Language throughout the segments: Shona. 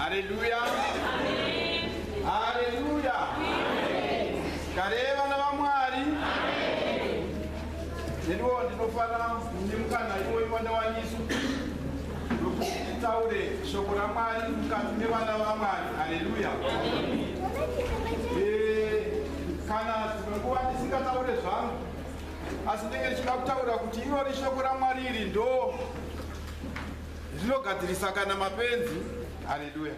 Haleluya. Haleluya. Kareva na vamwari. Ndio ndinofana ndimukana iwe mwana wa Yesu. Taure shoko la Mwari mukati nevana vamwari. Haleluya. Kana tinonguva ndisingataure zvangu asi ndenge ndichida kutaura kuti irori shoko raMwari iri ndo rinogadzirisa kana mapenzi. Haleluya.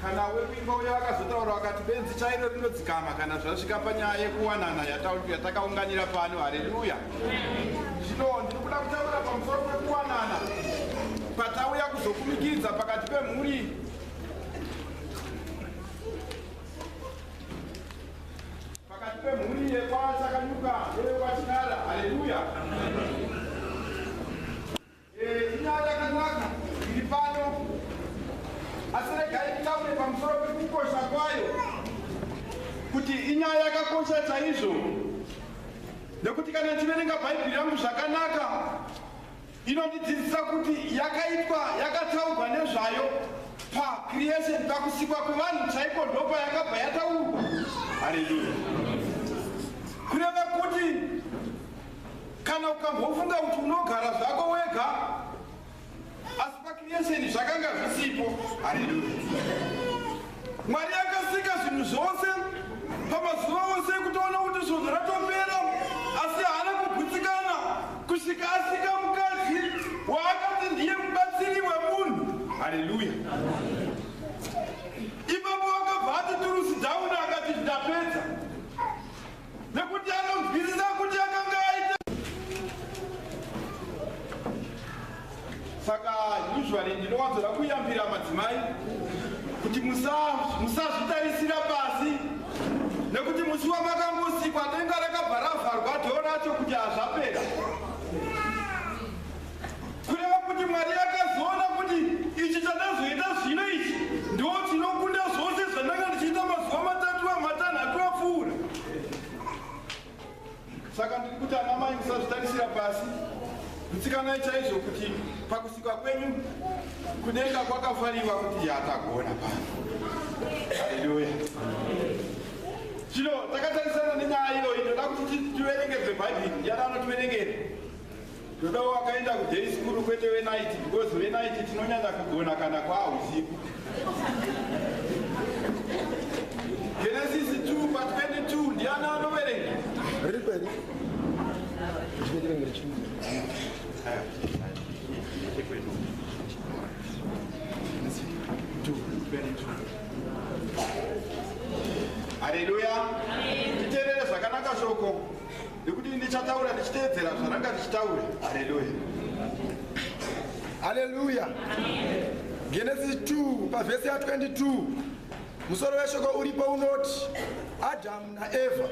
Kana wekuimba uya vakazotaura vakati benzi chairo rinodzikama kana zvasvika panyaya yekuwanana yatakaunganira pano. Haleluya. Zvino ndiri kuda kutaura pamusoro pekuwanana patauya kuzokumikidza pakati pemhuri yekwachakanyuka neyekwachinara. Haleluya. Inyaya yakanaka iri pano asi regai kutaure pamusoro pekukosha kwayo kuti inyaya yakakosha chaizvo nekuti kana tiverenga bhaibheri yangu zvakanaka inondidzidzisa kuti yakataurwa nezvayo pacreation, pakusikwa kwevanhu chaiko ndopa yakabva yataurwa. Haleluya. Kureva kuti kana ukambofunga kuti unogara zvako wega asi pacreation zvakanga zvisipo. Haleluya. Mwari akasika zvinhu zvose pamazuva ose kutoona kuti zvinhu zvatopera asi haana kugutsikana kusvika asika mukadzi waakati ndiye mubatsiri wemunhu. Haleluya. Ipapo akabva ati turusi down akati ndapedza nekuti anonzwisisa kuti akanga aita. Saka usually ndinowanzira kuyambira madzimai kuti musazvitarisira pasi nekuti musi wamakambosikwa denga rakabva ravharwa dhoo racho kuti hazvapera. Kureva kuti Mwari akazoona kuti ichi chandazoita zvino ichi ndo chinokunda zvose zvandanga ndichiita mazuva matanhatu apfuura. Saka ndiri kuti anamai musazvitarisira pasi, kutsikanai chaizvo kuti pakusikwa kwenyu kudenga kwakafariwa kuti yatagona pano. Haleluya. Zvino takatarisana nenyaya iyoyi ndoda kuti tiverengedze bhaibheri. Ndiani anotiverengera? Ndoda wakaenda kuday school kwete wenaiti because wenaiti tinonyanya kugona kana kwausiku. Genesis 2:22 ndiani anoverenga? Ripeni. Ndiverengere chini. Haleluya. Titeerere zvakanaka shoko nekuti ndichataura ndichiteedzera zvaranga ndichitaura. Haleluya. Haleluya. Genesis 2 pavhesi ya 22 musoro weshoko uripo unoti Adamu naEva.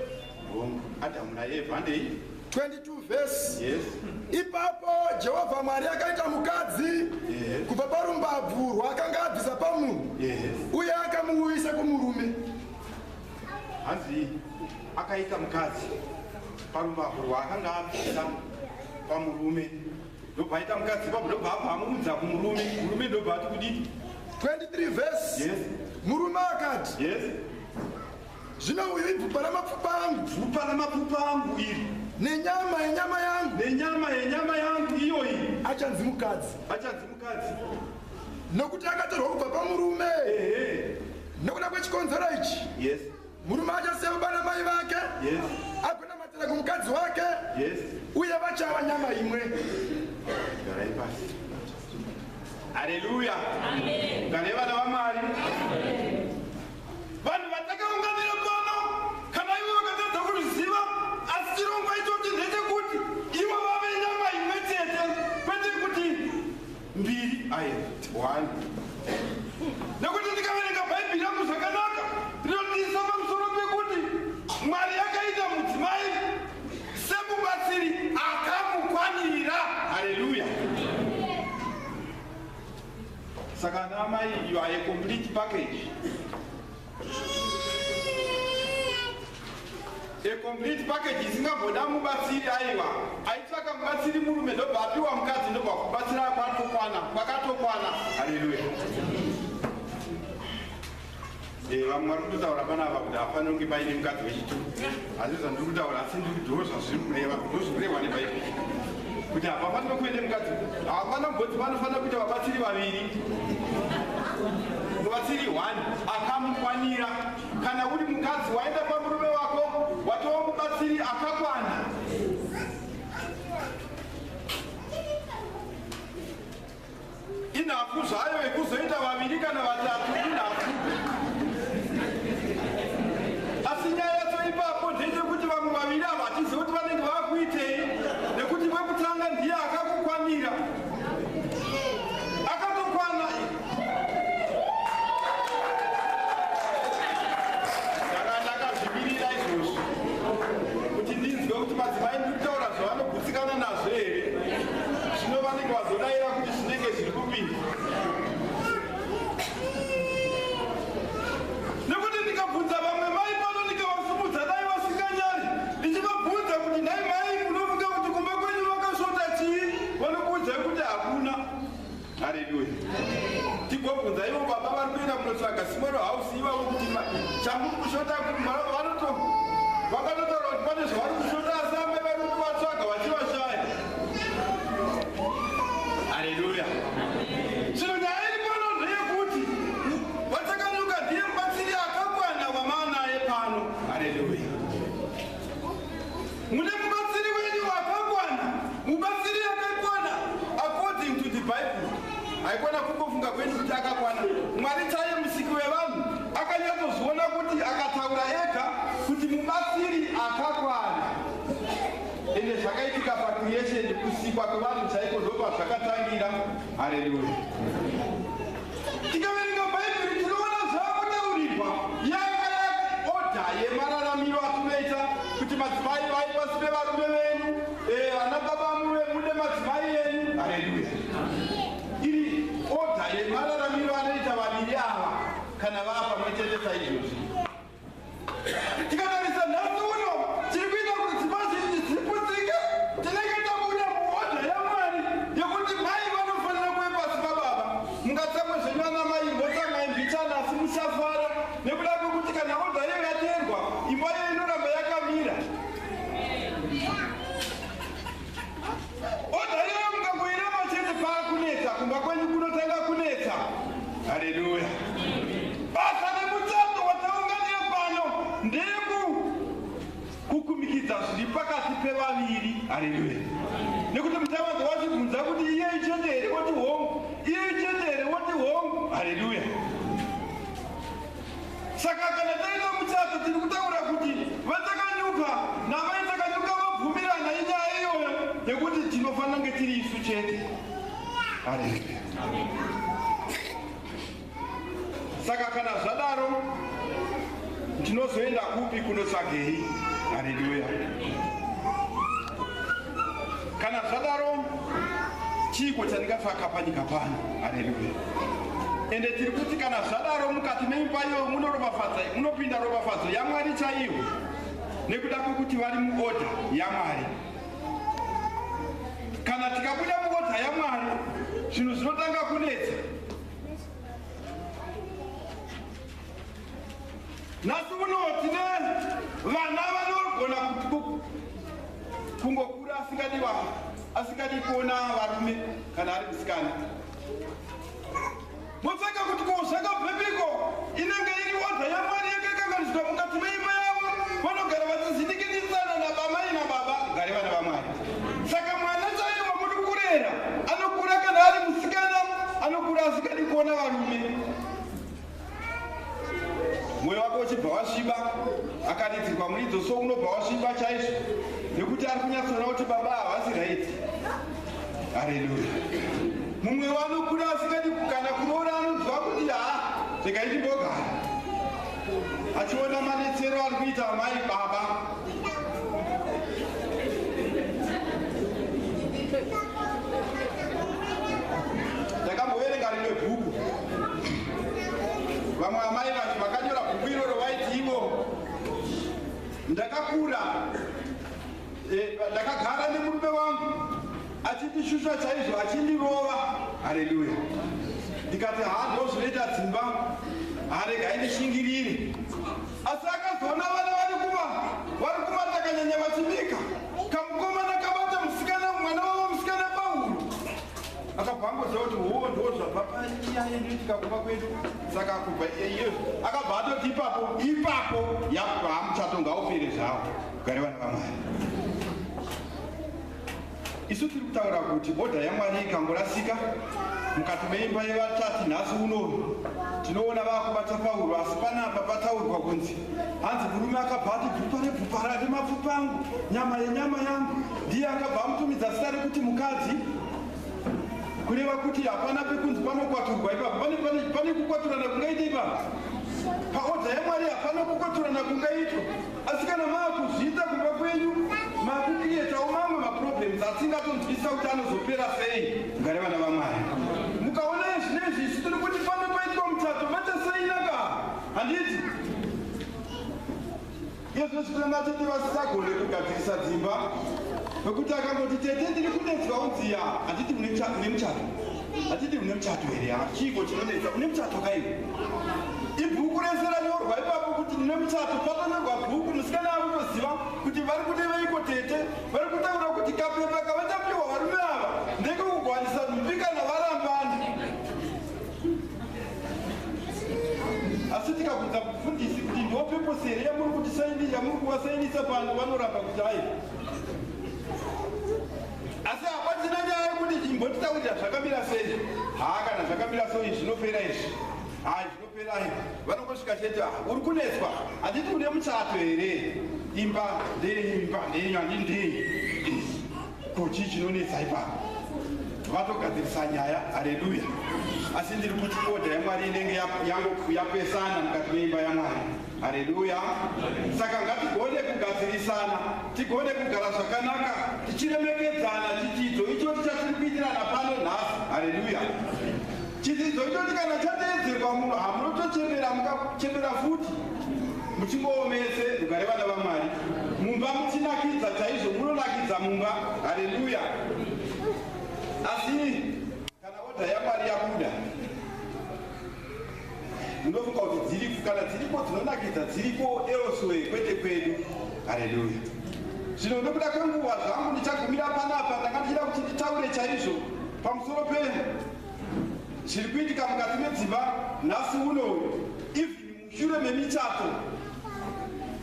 Adamu naEva ndei 22 verse. Yes. Ipapo Jehovha Mwari akaita mukadzi kubva parumbabvu rwaakanga abvisa pamunhu. Yes. Uye akamuuyisa kumurume. Hanzi akaita mukadzi parumbabvu rwaakanga abvisa pamurume. Ndobva aita mukadzi ipapo ndobva apa amuudza kumurume. Murume ndobva ati kudii? 23 verse. Yes. Murume akati. Yes. Zvino uyu ibvupa ramapfupa angu. Bvupa ramapfupa angu iri. Nenyama yenyama yangu. Nenyama yenyama yangu iyoyi. Achanzi mukadzi. Achanzi mukadzi. Nokuti akatorwa kubva pamurume. Nokuda kwechikonzero ichi. Yes. Murume achasiya baba namai vake. Yes. Agonamatira kumukadzi wake. Yes. Uye vachava nyama imwe. Garai pasi. Haleluya. Amen. Gare vana vaMwari. Amen. Vanhu vatakaunganira pano kana ivo vakatadza kuzviziva asi chirongwa ichochi ndechekuti ivo vave nyama imwe chete kwete kuti mbiri. One. Nekuti ndikaverenga bhaibheri yangu zvakanaka rinotiisa pamusoro pekuti Mwari akaita mudzimai semubatsiri akamukwanirira. Haleluya. Saka anamai, you are a complete package. A complete package isingagoda mubatsiri aiwa. Aitsvaka mubatsiri murume ndobva apiwa mukadzi ndobva kubatsira kwakatokwana haleluya. Vamwe vari kutaura panapa kuti hapana kunge paine mukadzi wechitu, asi zvandiri kutaura asi ndiri kudhozva zvinoreva ndozvirehwa nebhaibheri kuti hapafana kuende mukadzi, hapana mbodzi vanofanira kuita vabatsiri vaviri, mubatsiri 1 akamukwanira. Kana uri mukadzi waenda pamurume wako watova mubatsiri akakwana, inhafu zvayo yekuzoita vaviri kana vatatu, inhafu. Asi nyaya yacho ipapo ndeyekuti vamwe vaviri ava hatizivi kuti vanenge vakuitei, nekuti wekutanga ndiye akakukwanira, akatokwana. Ndakazvimirira izvozvo kuti ndinzwe kuti madzimai ndiri kutaura zvavanogutsikana nazvo here, zvino vanenge vazodayira kuti zvinenge zviri kupinda. Nekuti ndikabvunza vamwe mai pano ndikavasumudza dai vasinganyari, ndichivabvunza kuti nhai mai munofunga kuti kumba kwenyu vakasvota chii, vanokuudzai kuti hakuna. Haleluya. Tigobvunza ivo baba vari kuenda munotsvaga simoro hausi ivavo kuti changu kushota vakatotaura kuti pane zvavari kushota, asi amai vari kuti vatsvaga vachivashaya. Haleluya. Zvino nyaya iri pano ndeyekuti vatakanyuka ndiye mubatsiri akakwana wamanaye pano. Haleluya. Mune mubatsiri wenyu akakwana, mubatsiri akakwana according to the Bible. Haikona kungofunga kwenyu kuti akakwana. Mwari chaiye musiki wevanhu akanyatozviona kuti akataura ega kuti mubatsiri akakwana. Ende zvakaitika pacreation, kusikwa kwevanhu chaiko ndopa zvakatangira. Haleluya. Tikaverenga Bhaibheri tinoona zvakutaurirwa yanga oda yemararamiro atunoita kuti madzimai vai pasi pevarume venyu, vana baba mude madzimai enyu. Haleluya. Iri oda yemararamiro anoita vaviri ava kana vava pamwe chete saizvozvi. Tikatarisa nhasi uno tiri kuita kuti dzimba zhinji dziputsike, tinenge tabuda muoda yaMwari yekuti mai vanofanira kuve pasi pababa. Mungatsamwe zvenyu ana mai mbotsamai mbichana asi musafara, nekuda kwekuti kana oda iyo yateerwa imba iyo inoramba yakamira. Oda iyo mukangoiramba chete paakunetsa, kumba kwenyu kunotanga kunetsa. Haleluya. Basa remutsando wataunganira pano ndekukumikidza zviri pakati pevaviri. Haleluya. Nekuti mutamadzo wachibvunza kuti iye ichete here woti hongu, iye ichete here woti hongu. Haleluya. Saka kana taita mutsando tiri kutaura kuti vatakanyuka namai takanyuka vabvumirana inyaya iyoyo yekuti tinofanira kunge tiri isu chete. Haleluya. Saka kana zvadaro tinozoenda kupi kunotsvagei? Haleluya. Kana zvadaro chiko chandingatsvaka panyika pano. Haleluya. Ende tiri kuti kana zvadaro mukati meimba iyo munopinda ropafadzo yaMwari chaiyo, nekuda kwekuti vari muoda yaMwari. Kana tikabuda muoda yaMwari, zvinhu zvinotanga kunetsa. Nhasi uno tine vana vanogona kungokura asingadi kuona varume kana ari musikana. Mopfeka kuti ko zvakabvepiko inenge iri oda yaMwari yakakanganiswa mukati meimba yavo, vanogara vachizinikinisana nabamai nababa gare vana vaMwari. Saka mwana chaiwo muri kurera anokura kana ari musikana, anokura asingadi kuona varume. Mwoyo wako uchibva wasviba, akaridzirwa muridzo so unobva wasviba chaizvo, nekuti ari kunyatsoona kuti baba havasi right. Haleluya. Mumwe wanokura asingadi kana kuroora, anonzwa kuti regai ndimbogara, achiona manetsero ari kuita mai baba. Ndakamboverenga rimwe bhuku, vamwe amai vakanyora bhuku iroro vaiti ivo, ndakakura ndakagara nemurume wangu achindishusha chaizvo, achindirova. Haleluya. ndikati ndo zvinoita dzimba haregai ndishingirire. Asi akazoona vana vari kumatakanyanya vachibika, kamukomana kabata musikana, mwana wavo musikana Pauro akabva angoziva kuti ndo zvabva paiya yedu tikaguma kwedu. Saka kubva iyeyo akabva atoti ipapo yabva muchato ngaupere zvavo. Gare vana vaMwari, isu tiri kutaura kuti bhodha yaMwari ikangorasika mukati meimba yevatati. Nhasi unono tinoona vakubata Pauro, asi panapa pataurwa kunzi hanzi murume akabva ati bvupa remapfupa angu, nyama yenyama yangu. Ndiye akabva amutumidza zita rekuti mukadzi, kureva kuti hapana pekunzi panokwaturwa ipapo. Pane kukwaturana kungaita ipapo paodha yaMwari, hapana kukwaturana kungaitwa. Asi kana maakuzviita kumba kwenyu, maakukrietawo mamwe maproblems asingatonzwisa kuti anozopera sei. Gare vana vaMwari, mukaona zvinezvi isu tiri kuti pano paitwa muchato vachasainaka, handiti izvo zvitonga tete vasisagone kugadzirisa dzimba, nokuti akangoti tete ndiri kunetswa unziya, handiti une muchato, handiti une muchato here, chiko chinonetsa une muchato kaiwo. Ibhuku rese ranyorwa ipapo kuti une muchato, patonyorwa bhuku, musikana ari kutoziva kuti vari kudeveiko tete, vari kutaura kuti kapepa kavatapiwa varume ava ndekekugwanisa mbi kana varambani. Asi tikabvunza mufundisi kuti ndo peposeri yamuri kuvasainisa pano, vanoramba kuti hai. Asi hapatina nyaya yekuti imbotitaurira zvakamira sei. Kana zvakamira sei zvinopera izvi, zvinopera vanongosvika chete uri kunetswa, handiti une muchato here, imba ndeimba ndenyu handi ndei, kuchi chinonetsa ipapo vatogadzirisa nyaya. Haleluya. Asi ndiri kuti bhodha yaMwari inenge yapesana mukati meimba yaMwari. Haleluya. Saka ngatigone kugadzirisana, tigone kugara zvakanaka, tichiremekedzana chidzidzo icho chatiri kuitirana pano nhasi. Haleluya. Chidzidzo icho kana chateedzerwa munhu hamunotochemera, mukachemera futi muchingoomese. Rugare vana vaMwari, mumba muchinakidza chaizvo, munonakidza mumba. Haleluya. Asi kana bhodha yaMwari yabuda, munofunga kuti kana dziripo dzinonakidza dziripo elsewhere, kwete kwedu. Haleluya. Zvino nokuda kwenguva zvangu ndichagumira panapa. Ndanga ndichida kuti nditaure chaizvo pamusoro zviri kuitika mukati medzimba nhasi unoyu. Even mushure memichato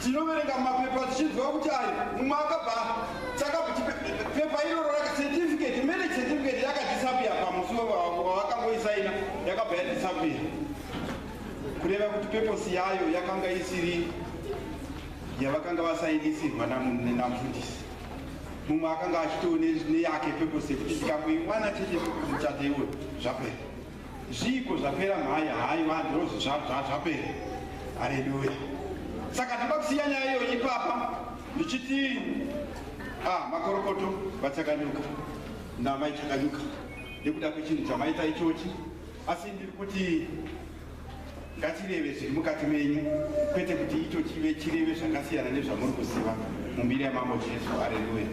tinoverenga mumapepa tichizwa kuti mumwe akabva pepa iroro certificate, marriage certificate yakadisappear pamusuwo wavakangoisaina, yakabva yadisappear, kureva kuti peposi yayo yakanga isiri yavakanga vasainisirwa namufundisi. Mumwe akanga achitone neyake peposi yekuti tikangoimwana chete muchato iwe zvapera, zviko zvapera mhaya, vanhu zvapera. Haleluya. Saka ndinoda kusiya nyaya iyoyo ipapa ndichiti makorokoto vachakanyuka, nama ichakanyuka nekuda kwechinhu chamaita ichochi. Asi ndiri kuti ngatireve zviri mukati menyu, kwete kuti icho chive chireve zvakasiyana nezvamuri kuziva mumbiri yamambo Jesu. Haleluya.